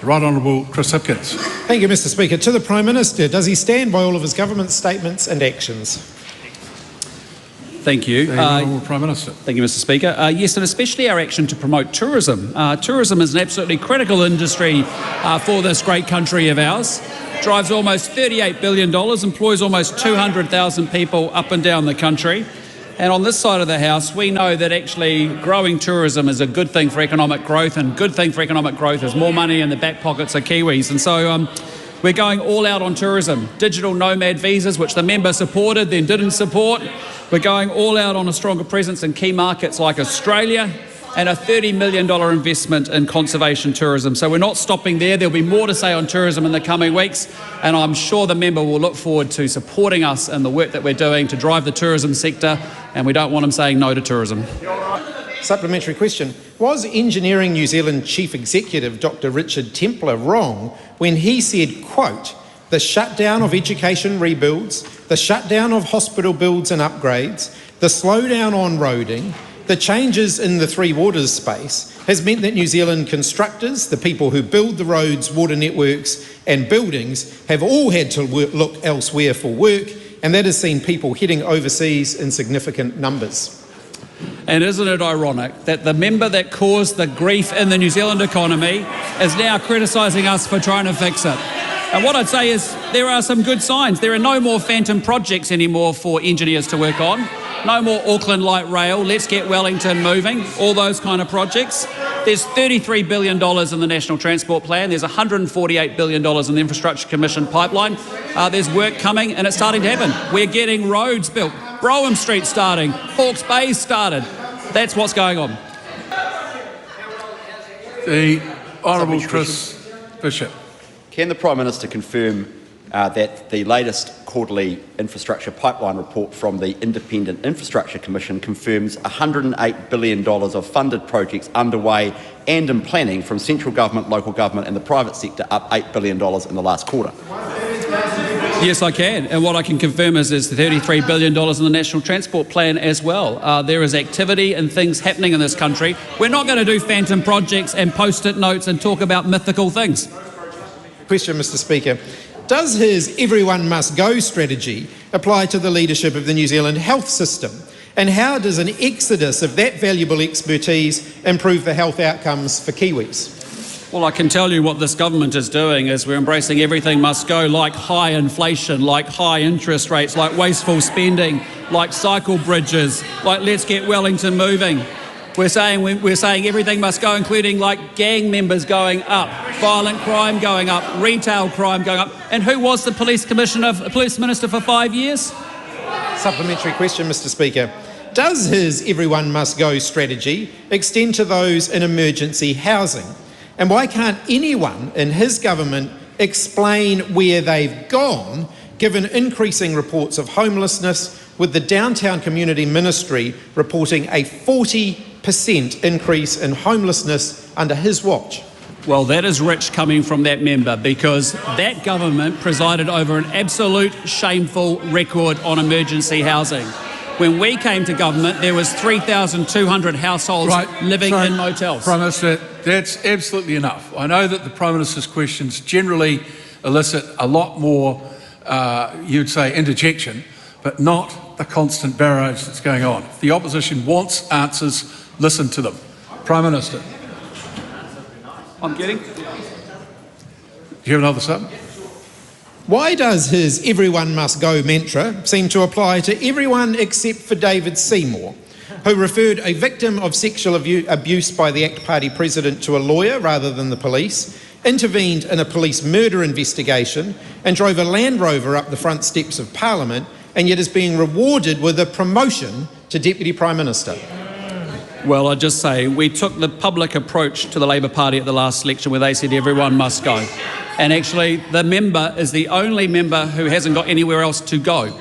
The Right Honourable Chris Hipkins. Thank you, Mr Speaker. To the Prime Minister, does he stand by all of his government statements and actions? Thank you. The Honourable Prime Minister. Thank you, Mr Speaker. Yes, and especially our action to promote tourism. Tourism is an absolutely critical industry for this great country of ours. Drives almost $38 billion, employs almost 200,000 people up and down the country. And on this side of the House, we know that actually growing tourism is a good thing for economic growth, and good thing for economic growth is more money in the back pockets of Kiwis. And so we're going all out on tourism. Digital nomad visas, which the member supported, then didn't support. We're going all out on a stronger presence in key markets like Australia, and a $30 million investment in conservation tourism. So we're not stopping there. There'll be more to say on tourism in the coming weeks, and I'm sure the member will look forward to supporting us in the work that we're doing to drive the tourism sector, and we don't want him saying no to tourism. Supplementary question. Was Engineering New Zealand Chief Executive Dr Richard Templer wrong when he said, quote, "The shutdown of education rebuilds, the shutdown of hospital builds and upgrades, the slowdown on roading, the changes in the Three Waters space has meant that New Zealand constructors, the people who build the roads, water networks and buildings, have all had to look elsewhere for work, and that has seen people heading overseas in significant numbers." And isn't it ironic that the member that caused the grief in the New Zealand economy is now criticising us for trying to fix it? And what I'd say is there are some good signs. There are no more phantom projects anymore for engineers to work on. No more Auckland Light Rail, let's get Wellington moving, all those kind of projects. There's $33 billion in the National Transport Plan. There's $148 billion in the Infrastructure Commission pipeline. There's work coming and it's starting to happen. We're getting roads built. Brougham Street starting. Hawke's Bay started. That's what's going on. The Honourable Chris Bishop. Can the Prime Minister confirm that the latest quarterly infrastructure pipeline report from the Independent Infrastructure Commission confirms $108 billion of funded projects underway and in planning from central government, local government and the private sector, up $8 billion in the last quarter? Yes, I can. And what I can confirm is there's $33 billion in the National Transport Plan as well. There is activity and things happening in this country. We're not going to do phantom projects and post-it notes and talk about mythical things. Question, Mr Speaker. Does his everyone must go strategy apply to the leadership of the New Zealand health system? And how does an exodus of that valuable expertise improve the health outcomes for Kiwis? Well, I can tell you what this government is doing is we're embracing everything must go, like high inflation, like high interest rates, like wasteful spending, like cycle bridges, like let's get Wellington moving. We're saying everything must go, including like gang members going up, violent crime going up, retail crime going up. And who was the police minister for 5 years? Supplementary question, Mr Speaker. Does his everyone must go strategy extend to those in emergency housing? And why can't anyone in his government explain where they've gone, given increasing reports of homelessness, with the Downtown Community Ministry reporting a 40% increase in homelessness under his watch? Well, that is rich coming from that member, because that government presided over an absolute shameful record on emergency housing. When we came to government, there was 3,200 households living in motels. Prime Minister, that's absolutely enough. I know that the Prime Minister's questions generally elicit a lot more, you'd say, interjection, but not the constant barrage that's going on. If the opposition wants answers, listen to them. Prime Minister. I'm getting. Do you have another sub? Why does his everyone must go mantra seem to apply to everyone except for David Seymour, who referred a victim of sexual abuse by the ACT Party president to a lawyer rather than the police, intervened in a police murder investigation and drove a Land Rover up the front steps of Parliament, and yet is being rewarded with a promotion to Deputy Prime Minister? Well, I'd just say we took the public approach to the Labour Party at the last election where they said everyone must go. And actually, the member is the only member who hasn't got anywhere else to go.